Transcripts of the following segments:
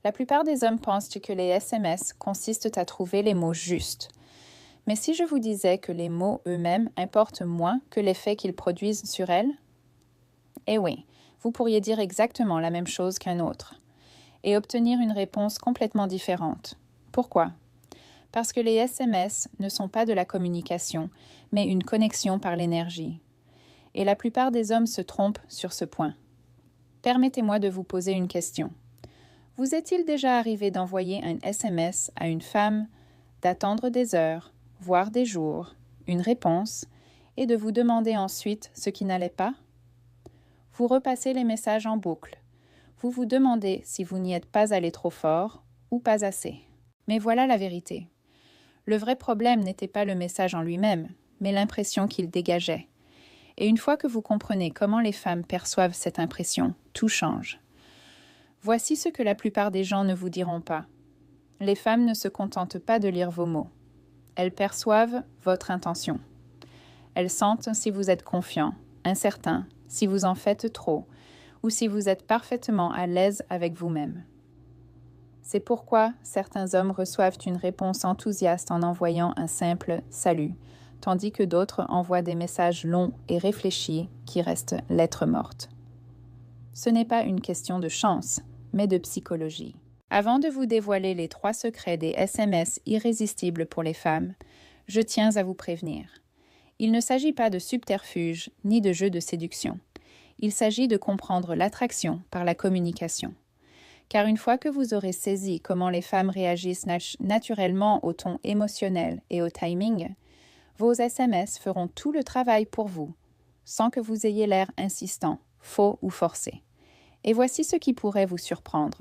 La plupart des hommes pensent que les SMS consistent à trouver les mots justes. Mais si je vous disais que les mots eux-mêmes importent moins que l'effet qu'ils produisent sur elles? Eh oui, vous pourriez dire exactement la même chose qu'un autre et obtenir une réponse complètement différente. Pourquoi? Parce que les SMS ne sont pas de la communication, mais une connexion par l'énergie. Et la plupart des hommes se trompent sur ce point. Permettez-moi de vous poser une question. Vous est-il déjà arrivé d'envoyer un SMS à une femme, d'attendre des heures, voire des jours, une réponse, et de vous demander ensuite ce qui n'allait pas? Vous repassez les messages en boucle. Vous vous demandez si vous n'y êtes pas allé trop fort ou pas assez. Mais voilà la vérité. Le vrai problème n'était pas le message en lui-même, mais l'impression qu'il dégageait. Et une fois que vous comprenez comment les femmes perçoivent cette impression, tout change. Voici ce que la plupart des gens ne vous diront pas. Les femmes ne se contentent pas de lire vos mots. Elles perçoivent votre intention. Elles sentent si vous êtes confiant, incertain, si vous en faites trop, ou si vous êtes parfaitement à l'aise avec vous-même. C'est pourquoi certains hommes reçoivent une réponse enthousiaste en envoyant un simple « salut », tandis que d'autres envoient des messages longs et réfléchis qui restent lettres mortes. Ce n'est pas une question de chance, mais de psychologie. Avant de vous dévoiler les 3 secrets des SMS irrésistibles pour les femmes, je tiens à vous prévenir. Il ne s'agit pas de subterfuge ni de jeu de séduction. Il s'agit de comprendre l'attraction par la communication. Car une fois que vous aurez saisi comment les femmes réagissent naturellement au ton émotionnel et au timing, vos SMS feront tout le travail pour vous, sans que vous ayez l'air insistant, faux ou forcé. Et voici ce qui pourrait vous surprendre.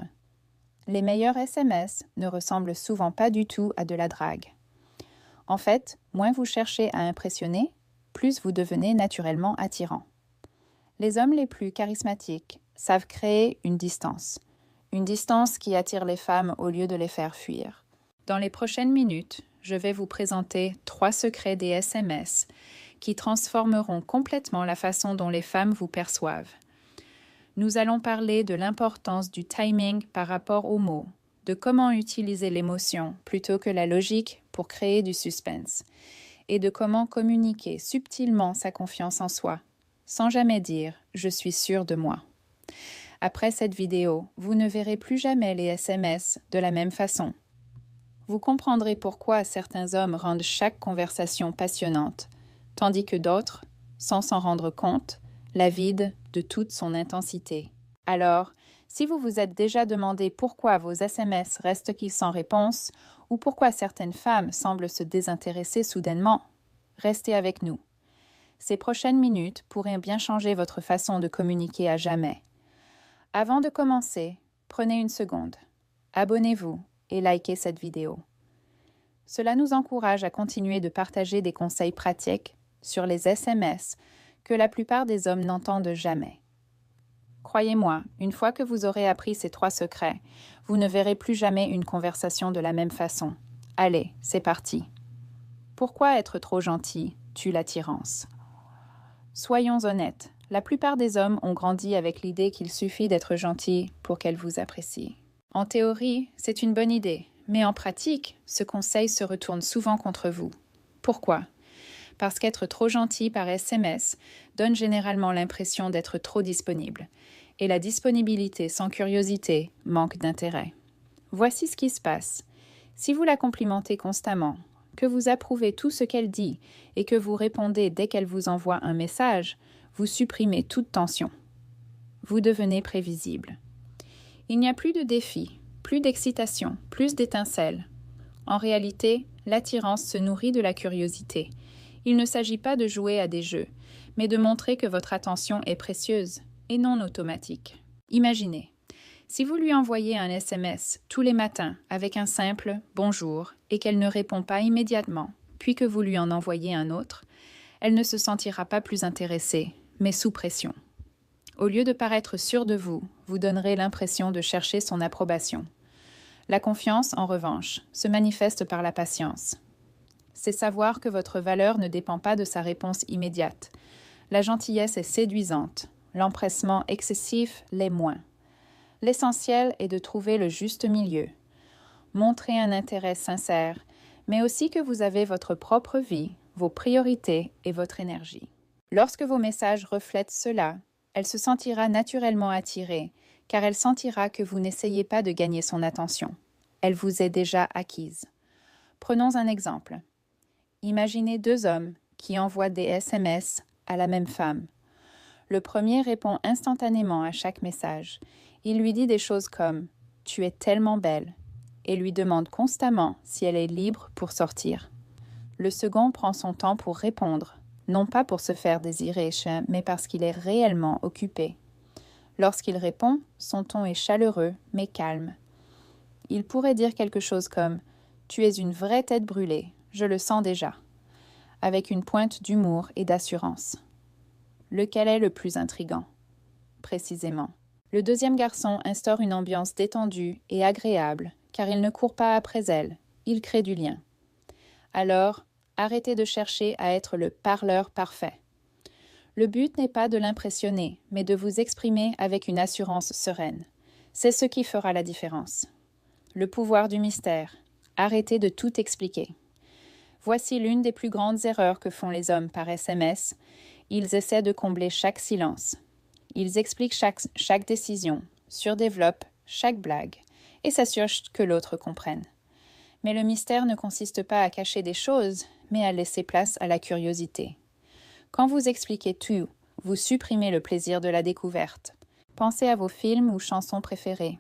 Les meilleurs SMS ne ressemblent souvent pas du tout à de la drague. En fait, moins vous cherchez à impressionner, plus vous devenez naturellement attirant. Les hommes les plus charismatiques savent créer une distance qui attire les femmes au lieu de les faire fuir. Dans les prochaines minutes, je vais vous présenter 3 secrets des SMS qui transformeront complètement la façon dont les femmes vous perçoivent. Nous allons parler de l'importance du timing par rapport aux mots, de comment utiliser l'émotion plutôt que la logique pour créer du suspense, et de comment communiquer subtilement sa confiance en soi, sans jamais dire « je suis sûr de moi ». Après cette vidéo, vous ne verrez plus jamais les SMS de la même façon. Vous comprendrez pourquoi certains hommes rendent chaque conversation passionnante, tandis que d'autres, sans s'en rendre compte, la vident de toute son intensité. Alors, si vous vous êtes déjà demandé pourquoi vos SMS restent-ils sans réponse, ou pourquoi certaines femmes semblent se désintéresser soudainement, restez avec nous. Ces prochaines minutes pourraient bien changer votre façon de communiquer à jamais. Avant de commencer, prenez une seconde. Abonnez-vous et likez cette vidéo. Cela nous encourage à continuer de partager des conseils pratiques sur les SMS que la plupart des hommes n'entendent jamais. Croyez-moi, une fois que vous aurez appris ces 3 secrets, vous ne verrez plus jamais une conversation de la même façon. Allez, c'est parti. Pourquoi être trop gentil tue l'attirance? Soyons honnêtes, la plupart des hommes ont grandi avec l'idée qu'il suffit d'être gentil pour qu'elles vous apprécient. En théorie, c'est une bonne idée, mais en pratique, ce conseil se retourne souvent contre vous. Pourquoi? Parce qu'être trop gentil par SMS donne généralement l'impression d'être trop disponible, et la disponibilité sans curiosité manque d'intérêt. Voici ce qui se passe. Si vous la complimentez constamment, que vous approuvez tout ce qu'elle dit et que vous répondez dès qu'elle vous envoie un message, vous supprimez toute tension. Vous devenez prévisible. Il n'y a plus de défi, plus d'excitation, plus d'étincelles. En réalité, l'attirance se nourrit de la curiosité. Il ne s'agit pas de jouer à des jeux, mais de montrer que votre attention est précieuse et non automatique. Imaginez, si vous lui envoyez un SMS tous les matins avec un simple « bonjour » et qu'elle ne répond pas immédiatement, puis que vous lui en envoyez un autre, elle ne se sentira pas plus intéressée, mais sous pression. Au lieu de paraître sûr de vous, vous donnerez l'impression de chercher son approbation. La confiance, en revanche, se manifeste par la patience. C'est savoir que votre valeur ne dépend pas de sa réponse immédiate. La gentillesse est séduisante, l'empressement excessif l'est moins. L'essentiel est de trouver le juste milieu. Montrez un intérêt sincère, mais aussi que vous avez votre propre vie, vos priorités et votre énergie. Lorsque vos messages reflètent cela, elle se sentira naturellement attirée, car elle sentira que vous n'essayez pas de gagner son attention. Elle vous est déjà acquise. Prenons un exemple. Imaginez deux hommes qui envoient des SMS à la même femme. Le premier répond instantanément à chaque message. Il lui dit des choses comme « Tu es tellement belle » et lui demande constamment si elle est libre pour sortir. Le second prend son temps pour répondre, non pas pour se faire désirer, mais parce qu'il est réellement occupé. Lorsqu'il répond, son ton est chaleureux mais calme. Il pourrait dire quelque chose comme « Tu es une vraie tête brûlée, je le sens déjà », avec une pointe d'humour et d'assurance. Lequel est le plus intriguant? Précisément. Le deuxième garçon instaure une ambiance détendue et agréable, car il ne court pas après elle, il crée du lien. Alors, arrêtez de chercher à être le parleur parfait. Le but n'est pas de l'impressionner, mais de vous exprimer avec une assurance sereine. C'est ce qui fera la différence. Le pouvoir du mystère. Arrêtez de tout expliquer. Voici l'une des plus grandes erreurs que font les hommes par SMS. Ils essaient de combler chaque silence. Ils expliquent chaque décision, surdéveloppent chaque blague et s'assurent que l'autre comprenne. Mais le mystère ne consiste pas à cacher des choses, mais à laisser place à la curiosité. Quand vous expliquez tout, vous supprimez le plaisir de la découverte. Pensez à vos films ou chansons préférés.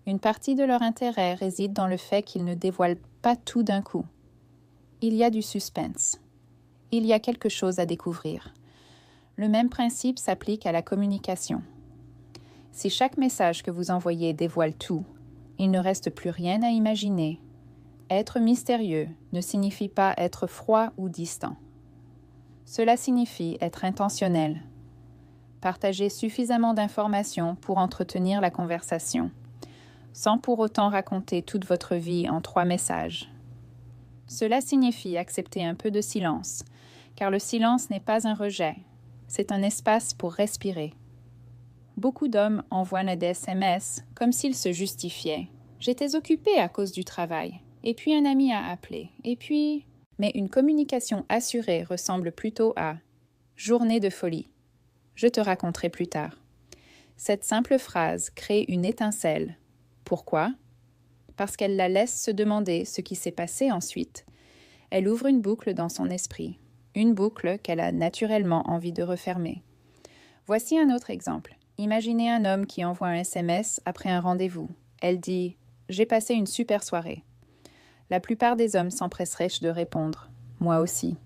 Une partie de leur intérêt réside dans le fait qu'ils ne dévoilent pas tout d'un coup. Il y a du suspense. Il y a quelque chose à découvrir. Le même principe s'applique à la communication. Si chaque message que vous envoyez dévoile tout, il ne reste plus rien à imaginer. Être mystérieux ne signifie pas être froid ou distant. Cela signifie être intentionnel. Partagez suffisamment d'informations pour entretenir la conversation, sans pour autant raconter toute votre vie en 3 messages. Cela signifie accepter un peu de silence, car le silence n'est pas un rejet, c'est un espace pour respirer. Beaucoup d'hommes envoient des SMS comme s'ils se justifiaient. « J'étais occupé à cause du travail, et puis un ami a appelé, et puis… » Mais une communication assurée ressemble plutôt à « journée de folie ». Je te raconterai plus tard. Cette simple phrase crée une étincelle. Pourquoi? Parce qu'elle la laisse se demander ce qui s'est passé ensuite. Elle ouvre une boucle dans son esprit, une boucle qu'elle a naturellement envie de refermer. Voici un autre exemple. Imaginez un homme qui envoie un SMS après un rendez-vous. Elle dit « J'ai passé une super soirée ». La plupart des hommes s'empresseraient de répondre « Moi aussi ».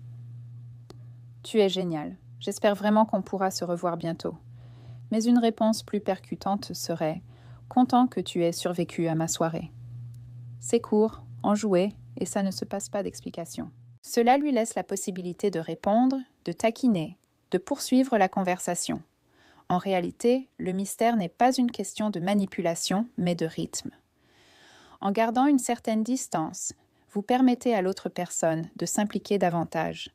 « Tu es génial. J'espère vraiment qu'on pourra se revoir bientôt. » Mais une réponse plus percutante serait « Content que tu aies survécu à ma soirée. » C'est court, enjoué, et ça ne se passe pas d'explication. Cela lui laisse la possibilité de répondre, de taquiner, de poursuivre la conversation. En réalité, le mystère n'est pas une question de manipulation, mais de rythme. En gardant une certaine distance, vous permettez à l'autre personne de s'impliquer davantage.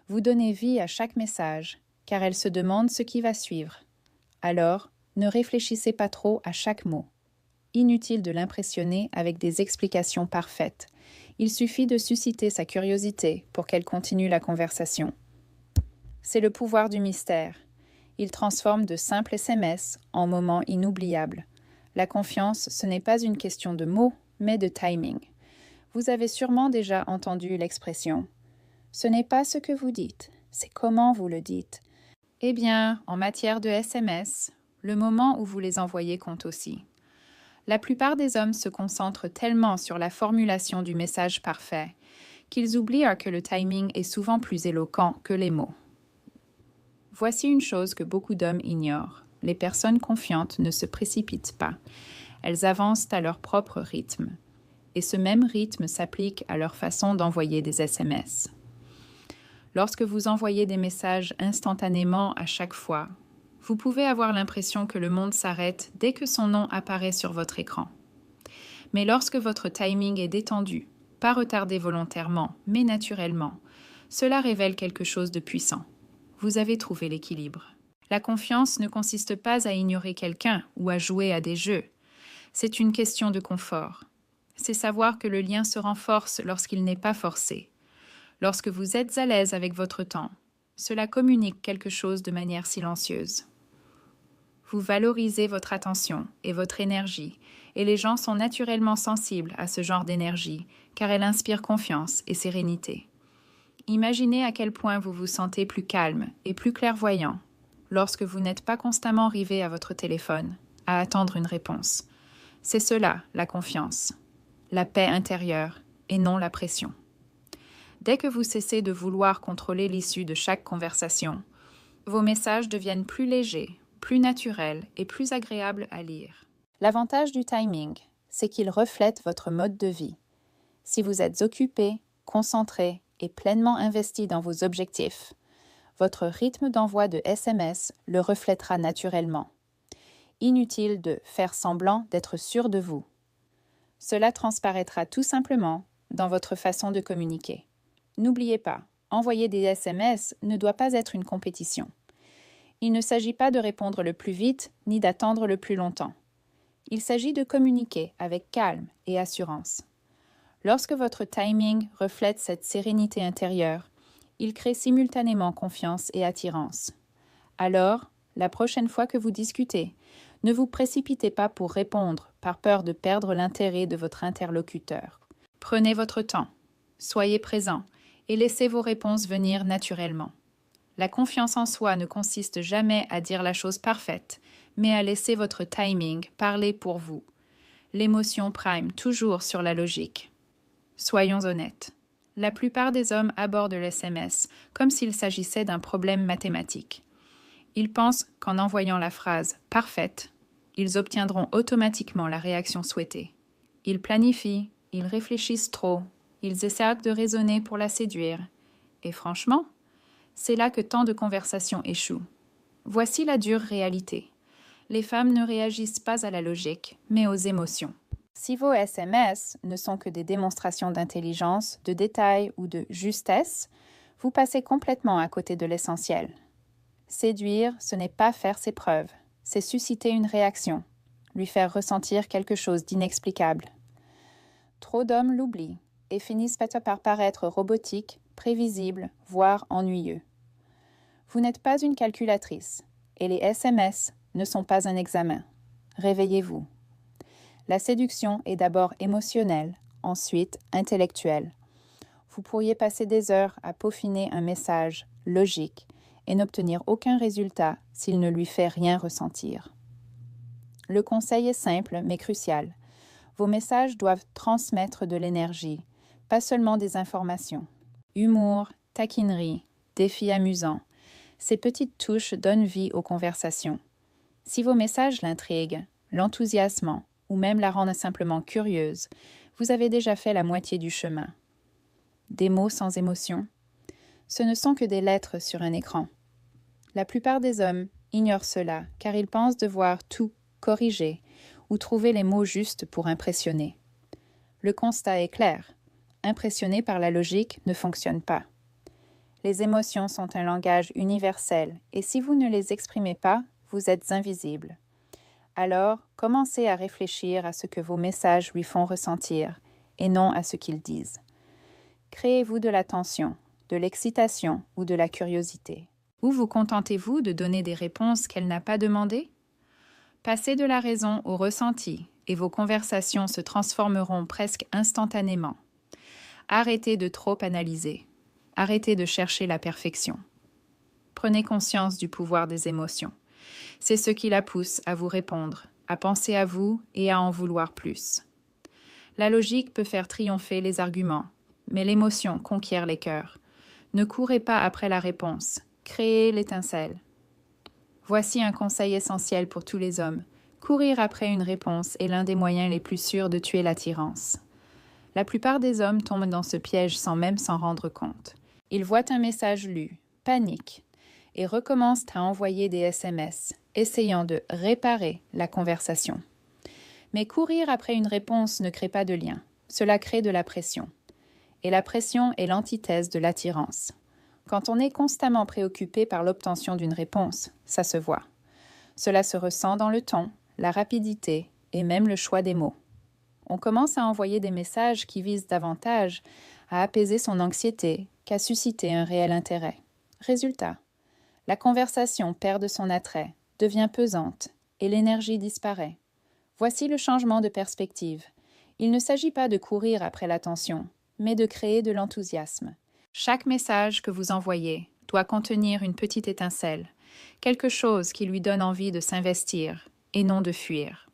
Vous donnez vie à chaque message, car elle se demande ce qui va suivre. Alors, ne réfléchissez pas trop à chaque mot. Inutile de l'impressionner avec des explications parfaites. Il suffit de susciter sa curiosité pour qu'elle continue la conversation. C'est le pouvoir du mystère. Il transforme de simples SMS en moments inoubliables. La confiance, ce n'est pas une question de mots, mais de timing. Vous avez sûrement déjà entendu l'expression « Ce n'est pas ce que vous dites, c'est comment vous le dites ». Eh bien, en matière de SMS, le moment où vous les envoyez compte aussi. La plupart des hommes se concentrent tellement sur la formulation du message parfait qu'ils oublient que le timing est souvent plus éloquent que les mots. Voici une chose que beaucoup d'hommes ignorent. Les personnes confiantes ne se précipitent pas. Elles avancent à leur propre rythme. Et ce même rythme s'applique à leur façon d'envoyer des SMS. Lorsque vous envoyez des messages instantanément à chaque fois, vous pouvez avoir l'impression que le monde s'arrête dès que son nom apparaît sur votre écran. Mais lorsque votre timing est détendu, pas retardé volontairement, mais naturellement, cela révèle quelque chose de puissant. Vous avez trouvé l'équilibre. La confiance ne consiste pas à ignorer quelqu'un ou à jouer à des jeux. C'est une question de confort. C'est savoir que le lien se renforce lorsqu'il n'est pas forcé. Lorsque vous êtes à l'aise avec votre temps, cela communique quelque chose de manière silencieuse. Vous valorisez votre attention et votre énergie, et les gens sont naturellement sensibles à ce genre d'énergie, car elle inspire confiance et sérénité. Imaginez à quel point vous vous sentez plus calme et plus clairvoyant lorsque vous n'êtes pas constamment rivé à votre téléphone, à attendre une réponse. C'est cela, la confiance, la paix intérieure et non la pression. Dès que vous cessez de vouloir contrôler l'issue de chaque conversation, vos messages deviennent plus légers, plus naturels et plus agréables à lire. L'avantage du timing, c'est qu'il reflète votre mode de vie. Si vous êtes occupé, concentré et pleinement investi dans vos objectifs, votre rythme d'envoi de SMS le reflètera naturellement. Inutile de faire semblant d'être sûr de vous. Cela transparaîtra tout simplement dans votre façon de communiquer. N'oubliez pas, envoyer des SMS ne doit pas être une compétition. Il ne s'agit pas de répondre le plus vite ni d'attendre le plus longtemps. Il s'agit de communiquer avec calme et assurance. Lorsque votre timing reflète cette sérénité intérieure, il crée simultanément confiance et attirance. Alors, la prochaine fois que vous discutez, ne vous précipitez pas pour répondre par peur de perdre l'intérêt de votre interlocuteur. Prenez votre temps, soyez présent et laissez vos réponses venir naturellement. La confiance en soi ne consiste jamais à dire la chose parfaite, mais à laisser votre timing parler pour vous. L'émotion prime toujours sur la logique. Soyons honnêtes. La plupart des hommes abordent le SMS comme s'il s'agissait d'un problème mathématique. Ils pensent qu'en envoyant la phrase « parfaite », ils obtiendront automatiquement la réaction souhaitée. Ils planifient, ils réfléchissent trop, ils essaient de raisonner pour la séduire. Et franchement, c'est là que tant de conversations échouent. Voici la dure réalité. Les femmes ne réagissent pas à la logique, mais aux émotions. Si vos SMS ne sont que des démonstrations d'intelligence, de détail ou de justesse, vous passez complètement à côté de l'essentiel. Séduire, ce n'est pas faire ses preuves, c'est susciter une réaction, lui faire ressentir quelque chose d'inexplicable. Trop d'hommes l'oublient et finissent par paraître robotiques, prévisibles, voire ennuyeux. Vous n'êtes pas une calculatrice et les SMS ne sont pas un examen. Réveillez-vous. La séduction est d'abord émotionnelle, ensuite intellectuelle. Vous pourriez passer des heures à peaufiner un message logique et n'obtenir aucun résultat s'il ne lui fait rien ressentir. Le conseil est simple mais crucial. Vos messages doivent transmettre de l'énergie, pas seulement des informations. Humour, taquinerie, défis amusants. Ces petites touches donnent vie aux conversations. Si vos messages l'intriguent, l'enthousiasment, ou même la rendent simplement curieuse, vous avez déjà fait la moitié du chemin. Des mots sans émotion, ce ne sont que des lettres sur un écran. La plupart des hommes ignorent cela car ils pensent devoir tout corriger ou trouver les mots justes pour impressionner. Le constat est clair. Impressionner par la logique ne fonctionne pas. Les émotions sont un langage universel et si vous ne les exprimez pas, vous êtes invisible. Alors, commencez à réfléchir à ce que vos messages lui font ressentir et non à ce qu'ils disent. Créez-vous de la tension, de l'excitation ou de la curiosité. Ou vous contentez-vous de donner des réponses qu'elle n'a pas demandées? Passez de la raison au ressenti et vos conversations se transformeront presque instantanément. Arrêtez de trop analyser. Arrêtez de chercher la perfection. Prenez conscience du pouvoir des émotions. C'est ce qui la pousse à vous répondre, à penser à vous et à en vouloir plus. La logique peut faire triompher les arguments, mais l'émotion conquiert les cœurs. Ne courez pas après la réponse, créez l'étincelle. Voici un conseil essentiel pour tous les hommes. Courir après une réponse est l'un des moyens les plus sûrs de tuer l'attirance. La plupart des hommes tombent dans ce piège sans même s'en rendre compte. Ils voient un message lu, paniquent, et recommencent à envoyer des SMS, essayant de réparer la conversation. Mais courir après une réponse ne crée pas de lien. Cela crée de la pression. Et la pression est l'antithèse de l'attirance. Quand on est constamment préoccupé par l'obtention d'une réponse, ça se voit. Cela se ressent dans le ton, la rapidité et même le choix des mots. On commence à envoyer des messages qui visent davantage à apaiser son anxiété qu'à susciter un réel intérêt. Résultat, la conversation perd de son attrait, devient pesante et l'énergie disparaît. Voici le changement de perspective. Il ne s'agit pas de courir après l'attention, mais de créer de l'enthousiasme. Chaque message que vous envoyez doit contenir une petite étincelle, quelque chose qui lui donne envie de s'investir et non de fuir.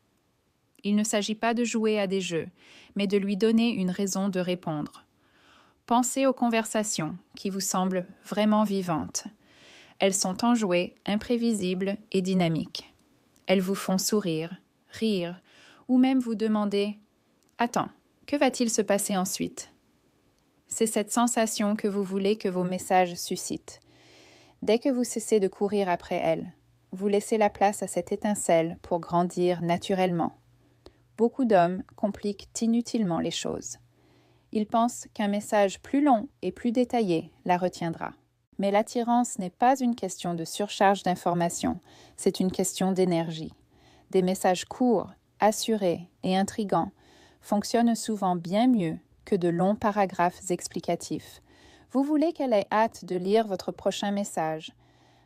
Il ne s'agit pas de jouer à des jeux, mais de lui donner une raison de répondre. Pensez aux conversations qui vous semblent vraiment vivantes. Elles sont enjouées, imprévisibles et dynamiques. Elles vous font sourire, rire, ou même vous demander « Attends, que va-t-il se passer ensuite ?» C'est cette sensation que vous voulez que vos messages suscitent. Dès que vous cessez de courir après elles, vous laissez la place à cette étincelle pour grandir naturellement. Beaucoup d'hommes compliquent inutilement les choses. Ils pensent qu'un message plus long et plus détaillé la retiendra. Mais l'attirance n'est pas une question de surcharge d'informations, c'est une question d'énergie. Des messages courts, assurés et intrigants fonctionnent souvent bien mieux que de longs paragraphes explicatifs. Vous voulez qu'elle ait hâte de lire votre prochain message,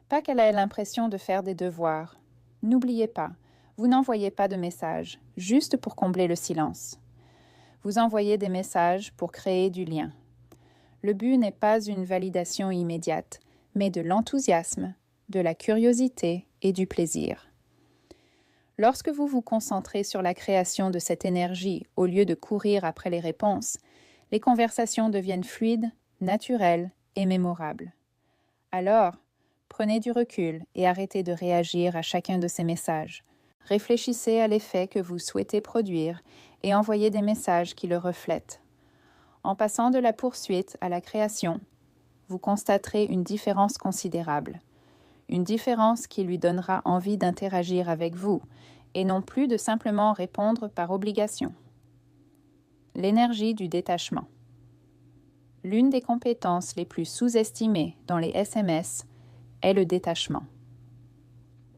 pas qu'elle ait l'impression de faire des devoirs. N'oubliez pas, vous n'envoyez pas de messages, juste pour combler le silence. Vous envoyez des messages pour créer du lien. Le but n'est pas une validation immédiate, mais de l'enthousiasme, de la curiosité et du plaisir. Lorsque vous vous concentrez sur la création de cette énergie au lieu de courir après les réponses, les conversations deviennent fluides, naturelles et mémorables. Alors, prenez du recul et arrêtez de réagir à chacun de ces messages. Réfléchissez à l'effet que vous souhaitez produire et envoyez des messages qui le reflètent. En passant de la poursuite à la création, vous constaterez une différence considérable. Une différence qui lui donnera envie d'interagir avec vous et non plus de simplement répondre par obligation. L'énergie du détachement. L'une des compétences les plus sous-estimées dans les SMS est le détachement.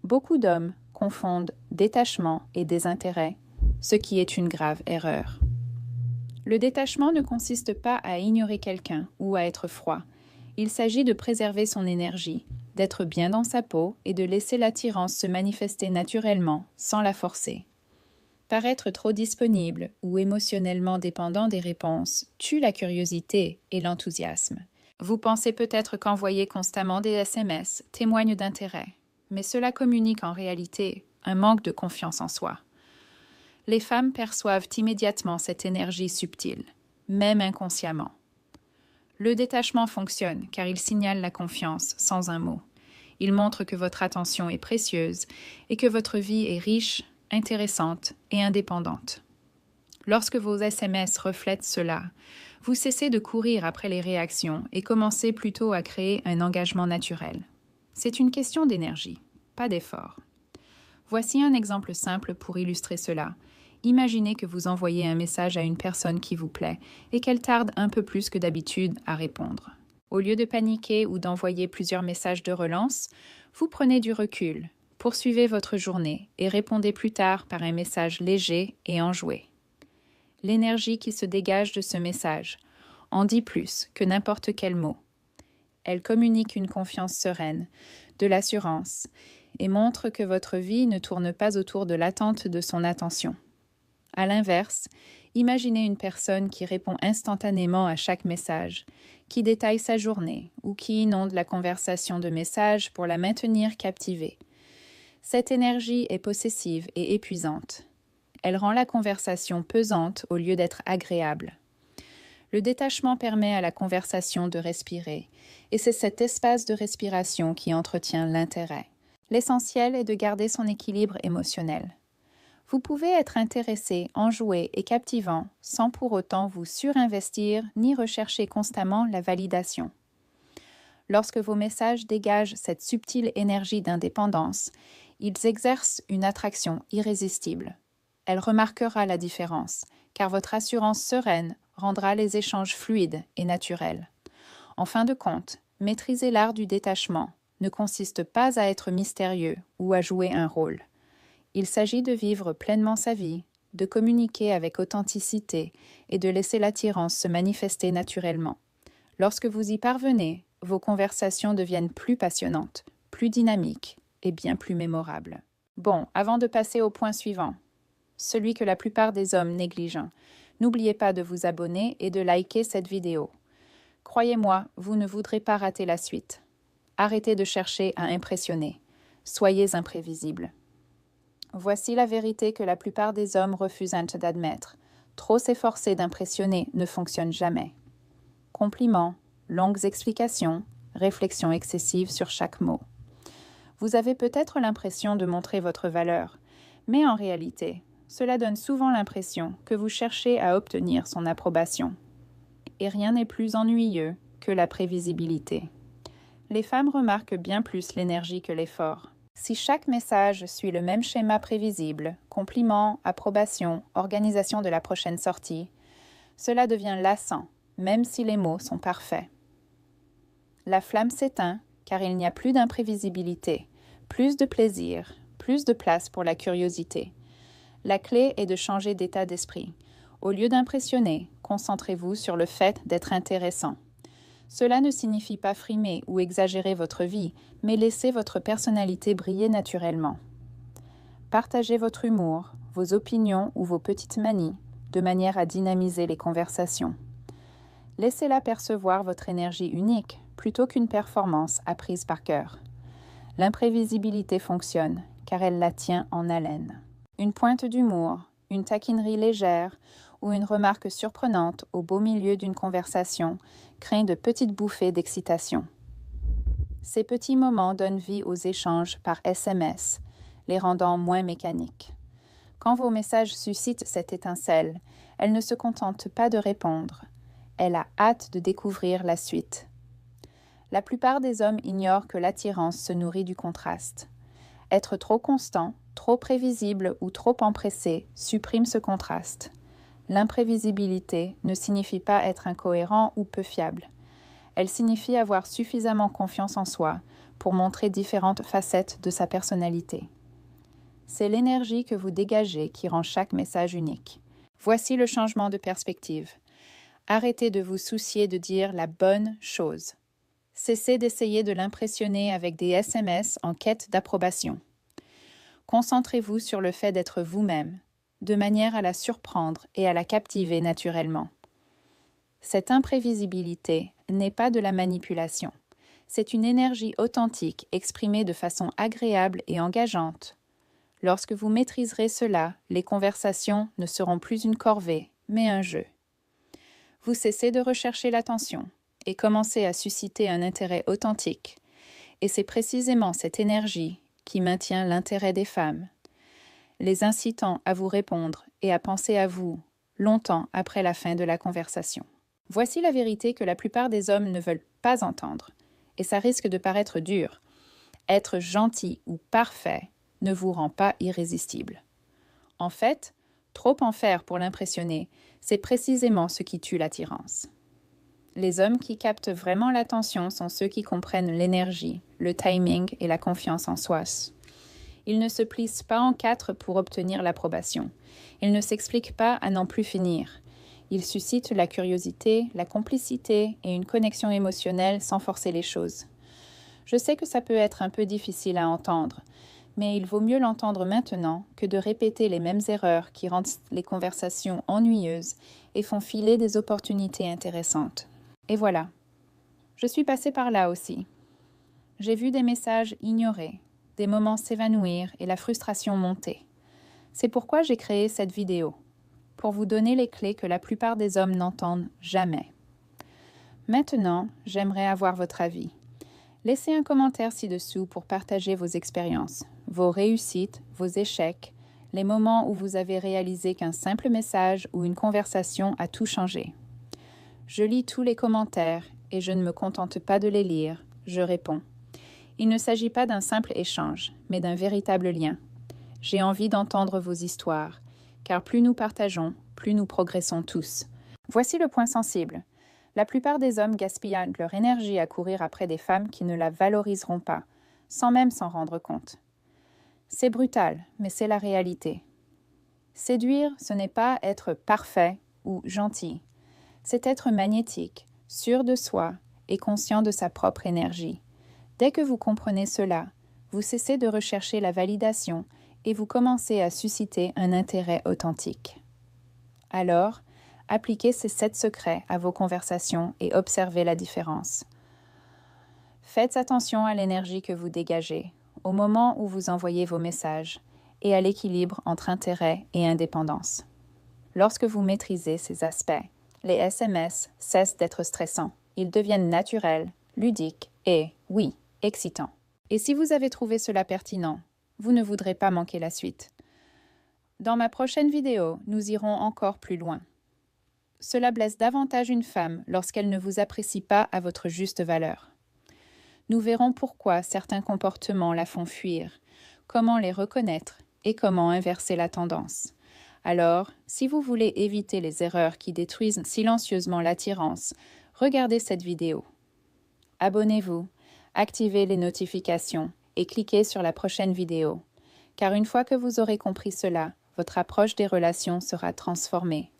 Beaucoup d'hommes confondent détachement et désintérêt, ce qui est une grave erreur. Le détachement ne consiste pas à ignorer quelqu'un ou à être froid. Il s'agit de préserver son énergie, d'être bien dans sa peau et de laisser l'attirance se manifester naturellement, sans la forcer. Paraître trop disponible ou émotionnellement dépendant des réponses tue la curiosité et l'enthousiasme. Vous pensez peut-être qu'envoyer constamment des SMS témoigne d'intérêt, mais cela communique en réalité un manque de confiance en soi. Les femmes perçoivent immédiatement cette énergie subtile, même inconsciemment. Le détachement fonctionne car il signale la confiance sans un mot. Il montre que votre attention est précieuse et que votre vie est riche, intéressante et indépendante. Lorsque vos SMS reflètent cela, vous cessez de courir après les réactions et commencez plutôt à créer un engagement naturel. C'est une question d'énergie, pas d'effort. Voici un exemple simple pour illustrer cela. Imaginez que vous envoyez un message à une personne qui vous plaît et qu'elle tarde un peu plus que d'habitude à répondre. Au lieu de paniquer ou d'envoyer plusieurs messages de relance, vous prenez du recul, poursuivez votre journée et répondez plus tard par un message léger et enjoué. L'énergie qui se dégage de ce message en dit plus que n'importe quel mot. Elle communique une confiance sereine, de l'assurance, et montre que votre vie ne tourne pas autour de l'attente de son attention. À l'inverse, imaginez une personne qui répond instantanément à chaque message, qui détaille sa journée ou qui inonde la conversation de messages pour la maintenir captivée. Cette énergie est possessive et épuisante. Elle rend la conversation pesante au lieu d'être agréable. Le détachement permet à la conversation de respirer, et c'est cet espace de respiration qui entretient l'intérêt. L'essentiel est de garder son équilibre émotionnel. Vous pouvez être intéressé, enjoué et captivant sans pour autant vous surinvestir ni rechercher constamment la validation. Lorsque vos messages dégagent cette subtile énergie d'indépendance, ils exercent une attraction irrésistible. Elle remarquera la différence, car votre assurance sereine rendra les échanges fluides et naturels. En fin de compte, Maîtriser l'art du détachement ne consiste pas à être mystérieux ou à jouer un rôle. Il s'agit de vivre pleinement sa vie, de communiquer avec authenticité et de laisser l'attirance se manifester naturellement. Lorsque vous y parvenez, vos conversations deviennent plus passionnantes, plus dynamiques et bien plus mémorables. Bon, avant de passer au point suivant, celui que la plupart des hommes négligent, n'oubliez pas de vous abonner et de liker cette vidéo. Croyez-moi, vous ne voudrez pas rater la suite. Arrêtez de chercher à impressionner. Soyez imprévisible. Voici la vérité que la plupart des hommes refusent d'admettre. Trop s'efforcer d'impressionner ne fonctionne jamais. Compliments, longues explications, réflexions excessives sur chaque mot. Vous avez peut-être l'impression de montrer votre valeur, mais en réalité, cela donne souvent l'impression que vous cherchez à obtenir son approbation. Et rien n'est plus ennuyeux que la prévisibilité. Les femmes remarquent bien plus l'énergie que l'effort. Si chaque message suit le même schéma prévisible, compliments, approbation, organisation de la prochaine sortie, cela devient lassant, même si les mots sont parfaits. La flamme s'éteint car il n'y a plus d'imprévisibilité, plus de plaisir, plus de place pour la curiosité. La clé est de changer d'état d'esprit. Au lieu d'impressionner, concentrez-vous sur le fait d'être intéressant. Cela ne signifie pas frimer ou exagérer votre vie, mais laissez votre personnalité briller naturellement. Partagez votre humour, vos opinions ou vos petites manies, de manière à dynamiser les conversations. Laissez-la percevoir votre énergie unique, plutôt qu'une performance apprise par cœur. L'imprévisibilité fonctionne, car elle la tient en haleine. Une pointe d'humour, une taquinerie légère ou une remarque surprenante au beau milieu d'une conversation crée de petites bouffées d'excitation. Ces petits moments donnent vie aux échanges par SMS, les rendant moins mécaniques. Quand vos messages suscitent cette étincelle, elle ne se contente pas de répondre. Elle a hâte de découvrir la suite. La plupart des hommes ignorent que l'attirance se nourrit du contraste. Être trop constant, trop prévisible ou trop empressé supprime ce contraste. L'imprévisibilité ne signifie pas être incohérent ou peu fiable. Elle signifie avoir suffisamment confiance en soi pour montrer différentes facettes de sa personnalité. C'est l'énergie que vous dégagez qui rend chaque message unique. Voici le changement de perspective. Arrêtez de vous soucier de dire la bonne chose. Cessez d'essayer de l'impressionner avec des SMS en quête d'approbation. Concentrez-vous sur le fait d'être vous-même, de manière à la surprendre et à la captiver naturellement. Cette imprévisibilité n'est pas de la manipulation. C'est une énergie authentique exprimée de façon agréable et engageante. Lorsque vous maîtriserez cela, les conversations ne seront plus une corvée, mais un jeu. Vous cessez de rechercher l'attention et commencez à susciter un intérêt authentique. Et c'est précisément cette énergie qui maintient l'intérêt des femmes, les incitant à vous répondre et à penser à vous longtemps après la fin de la conversation. Voici la vérité que la plupart des hommes ne veulent pas entendre, et ça risque de paraître dur. Être gentil ou parfait ne vous rend pas irrésistible. En fait, trop en faire pour l'impressionner, c'est précisément ce qui tue l'attirance. Les hommes qui captent vraiment l'attention sont ceux qui comprennent l'énergie, le timing et la confiance en soi. Ils ne se plissent pas en quatre pour obtenir l'approbation. Ils ne s'expliquent pas à n'en plus finir. Ils suscitent la curiosité, la complicité et une connexion émotionnelle sans forcer les choses. Je sais que ça peut être un peu difficile à entendre, mais il vaut mieux l'entendre maintenant que de répéter les mêmes erreurs qui rendent les conversations ennuyeuses et font filer des opportunités intéressantes. Et voilà, je suis passée par là aussi. J'ai vu des messages ignorés, des moments s'évanouir et la frustration monter. C'est pourquoi j'ai créé cette vidéo, pour vous donner les clés que la plupart des hommes n'entendent jamais. Maintenant, j'aimerais avoir votre avis. Laissez un commentaire ci-dessous pour partager vos expériences, vos réussites, vos échecs, les moments où vous avez réalisé qu'un simple message ou une conversation a tout changé. Je lis tous les commentaires et je ne me contente pas de les lire, je réponds. Il ne s'agit pas d'un simple échange, mais d'un véritable lien. J'ai envie d'entendre vos histoires, car plus nous partageons, plus nous progressons tous. Voici le point sensible. La plupart des hommes gaspillent leur énergie à courir après des femmes qui ne la valoriseront pas, sans même s'en rendre compte. C'est brutal, mais c'est la réalité. Séduire, ce n'est pas être parfait ou gentil. C'est être magnétique, sûr de soi et conscient de sa propre énergie. Dès que vous comprenez cela, vous cessez de rechercher la validation et vous commencez à susciter un intérêt authentique. Alors, appliquez ces 7 secrets à vos conversations et observez la différence. Faites attention à l'énergie que vous dégagez, au moment où vous envoyez vos messages, et à l'équilibre entre intérêt et indépendance. Lorsque vous maîtrisez ces aspects, les SMS cessent d'être stressants. Ils deviennent naturels, ludiques et, oui, excitants. Et si vous avez trouvé cela pertinent, vous ne voudrez pas manquer la suite. Dans ma prochaine vidéo, nous irons encore plus loin. Cela blesse davantage une femme lorsqu'elle ne vous apprécie pas à votre juste valeur. Nous verrons pourquoi certains comportements la font fuir, comment les reconnaître et comment inverser la tendance. Alors, si vous voulez éviter les erreurs qui détruisent silencieusement l'attirance, regardez cette vidéo. Abonnez-vous, activez les notifications et cliquez sur la prochaine vidéo. Car une fois que vous aurez compris cela, votre approche des relations sera transformée